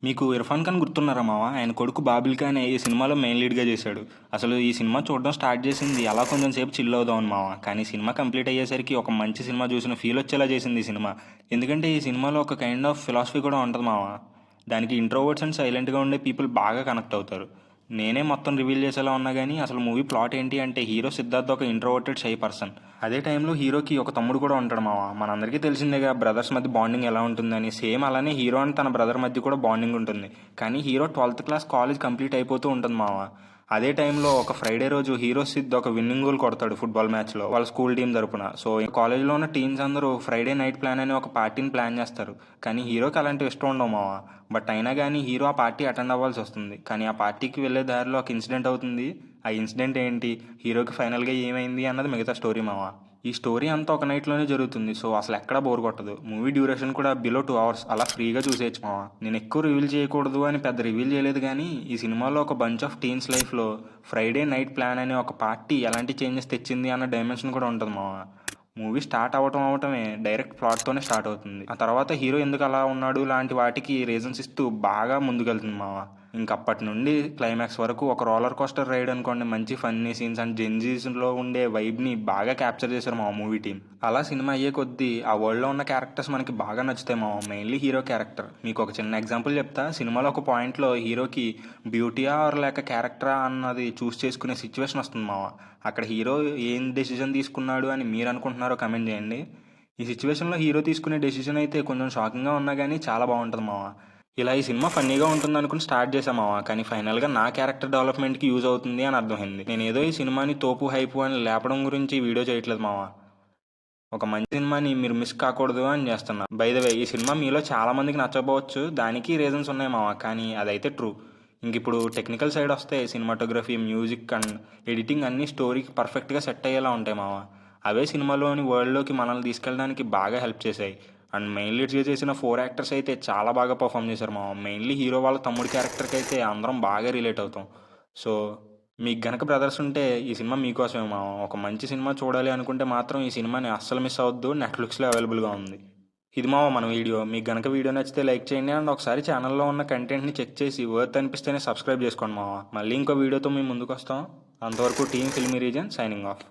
మీకు ఇర్ఫాన్ ఖాన్ గుర్తున్నారా మావా? ఆయన కొడుకు బాబిల్ ఖాన్ ఈ సినిమాలో మెయిన్ లీడ్గా చేశాడు. అసలు ఈ సినిమా చూడడం స్టార్ట్ చేసింది అలా కొంచెం సేపు చిల్ అవుదామని మావా. కానీ సినిమా కంప్లీట్ అయ్యేసరికి ఒక మంచి సినిమా చూసిన ఫీల్ వచ్చేలా చేసింది ఈ సినిమా. ఎందుకంటే ఈ సినిమాలో ఒక కైండ్ ఆఫ్ ఫిలాసఫీ కూడా ఉంటుంది మావా. దానికి ఇంట్రోవర్ట్స్ అండ్ సైలెంట్గా ఉండే పీపుల్ బాగా కనెక్ట్ అవుతారు. నేనే మొత్తం రివీల్ చేసేలా ఉన్నా కానీ అసలు మూవీ ప్లాట్ ఏంటి అంటే హీరో సిద్ధార్థ్ ఒక ఇంట్రోవర్టెడ్ షై పర్సన్. అదే టైంలో హీరోకి ఒక తమ్ముడు కూడా ఉంటాడు మావా. మనందరికీ తెలిసిందేగా బ్రదర్స్ మధ్య బాండింగ్ ఎలా ఉంటుందని. సేమ్ అలానే హీరో అండ్ తన బ్రదర్ మధ్య కూడా బాండింగ్ ఉంటుంది. కానీ hero 12th class college complete అయిపోతూ ఉంటుంది మావా. అదే టైంలో ఒక ఫ్రైడే రోజు హీరో సిద్ధ్ ఒక విన్నింగ్ గోల్ కొడతాడు ఫుట్బాల్ మ్యాచ్లో వాళ్ళ స్కూల్ టీం తరపున. సో కాలేజ్లో ఉన్న టీమ్స్ అందరూ ఫ్రైడే నైట్ ప్లాన్ అని ఒక పార్టీని ప్లాన్ చేస్తారు. కానీ హీరోకి అలాంటివి ఇష్టం ఉండవు మావా. బట్ అయినా కానీ హీరో ఆ పార్టీ అటెండ్ అవ్వాల్సి వస్తుంది. కానీ ఆ పార్టీకి వెళ్ళే దారిలో ఒక ఇన్సిడెంట్ అవుతుంది. ఆ ఇన్సిడెంట్ ఏంటి, హీరోకి ఫైనల్గా ఏమైంది అన్నది మిగతా స్టోరీ మావా. ఈ స్టోరీ అంతా ఒక నైట్లోనే జరుగుతుంది. సో అసలు ఎక్కడా బోర్ కొట్టదు. మూవీ డ్యూరేషన్ కూడా బిలో 2 hours అలా ఫ్రీగా చూసేయచ్చు మావా. నేను ఎక్కువ రివీల్ చేయకూడదు అని పెద్ద రివీల్ చేయలేదు కానీ ఈ సినిమాలో ఒక బంచ్ ఆఫ్ టీన్స్ లైఫ్లో ఫ్రైడే నైట్ ప్లాన్ అనే ఒక పార్టీ ఎలాంటి చేంజెస్ తెచ్చింది అన్న డైమెన్షన్ కూడా ఉంటుంది మావా. మూవీ స్టార్ట్ అవటమే డైరెక్ట్ ప్లాట్తోనే స్టార్ట్ అవుతుంది. ఆ తర్వాత హీరో ఎందుకు అలా ఉన్నాడు లాంటి వాటికి రీజన్స్ ఇస్తూ బాగా ముందుకెళ్తుంది మావా. ఇంకప్పటి నుండి క్లైమాక్స్ వరకు ఒక రోలర్ కోస్టర్ రైడ్ అనుకోండి. మంచి ఫన్నీ సీన్స్ అండ్ జెన్జీస్లో ఉండే వైబ్ని బాగా క్యాప్చర్ చేశారు మా మూవీ టీం. అలా సినిమా అయ్యే కొద్దీ ఆ వరల్డ్లో ఉన్న క్యారెక్టర్స్ మనకి బాగా నచ్చుతాయి మా. Mainly hero character. మీకు ఒక చిన్న ఎగ్జాంపుల్ చెప్తా. సినిమాలో ఒక పాయింట్లో హీరోకి బ్యూటీయా ఆర్ లేక క్యారెక్టరా అన్నది చూస్ చేసుకునే సిచ్యువేషన్ వస్తుంది మావా. అక్కడ హీరో ఏం డెసిజన్ తీసుకున్నాడు అని మీరు అనుకుంటున్నారో కమెంట్ చేయండి. ఈ సిచ్యువేషన్లో హీరో తీసుకునే డెసిజన్ అయితే కొంచెం షాకింగ్గా ఉన్నా కానీ చాలా బాగుంటుంది మావా. ఇలా ఈ సినిమా ఫన్నీగా ఉంటుంది అనుకుని స్టార్ట్ చేసామావా. కానీ ఫైనల్గా నా క్యారెక్టర్ డెవలప్మెంట్కి యూజ్ అవుతుంది అని అర్థమైంది. నేను ఏదో ఈ సినిమాని తోపు హైపు అని లేపడం గురించి వీడియో చేయట్లేదు మావా. ఒక మంచి సినిమాని మీరు మిస్ కాకూడదు అని చేస్తున్నా. బై ద వే ఈ సినిమా మీలో చాలా మందికి నచ్చకపోవచ్చు. దానికి రీజన్స్ ఉన్నాయి మావా. కానీ అదైతే ట్రూ. ఇంక ఇప్పుడు టెక్నికల్ సైడ్ వస్తే సినిమాటోగ్రఫీ, మ్యూజిక్ అండ్ ఎడిటింగ్ అన్నీ స్టోరీకి పర్ఫెక్ట్గా సెట్ అయ్యేలా ఉంటాయి మావా. అవే సినిమాలోని వరల్డ్లోకి మనల్ని తీసుకెళ్ళడానికి బాగా హెల్ప్ చేశాయి. అండ్ మెయిన్ లీడ్స్గా చేసిన 4 యాక్టర్స్ అయితే చాలా బాగా పర్ఫామ్ చేశారు మావా. మెయిన్లీ హీరో వాళ్ళ తమ్ముడి క్యారెక్టర్కి అయితే అందరం బాగా రిలేట్ అవుతాం. సో మీకు గనక బ్రదర్స్ ఉంటే ఈ సినిమా మీకోసమే మావా. ఒక మంచి సినిమా చూడాలి అనుకుంటే మాత్రం ఈ సినిమాని అస్సలు మిస్ అవ్వద్దు. నెట్ఫ్లిక్స్లో అవైలబుల్గా ఉంది. ఇది మావా మన వీడియో. మీకు గనక వీడియో నచ్చితే లైక్ చేయండి. అండ్ ఒకసారి ఛానల్లో ఉన్న కంటెంట్ని చెక్ చేసి వర్త్ అనిపిస్తేనే సబ్స్క్రైబ్ చేసుకోండి మావా. మళ్ళీ ఇంకో వీడియోతో మేము ముందుకు వస్తాం. అంతవరకు team filmy reason signing off.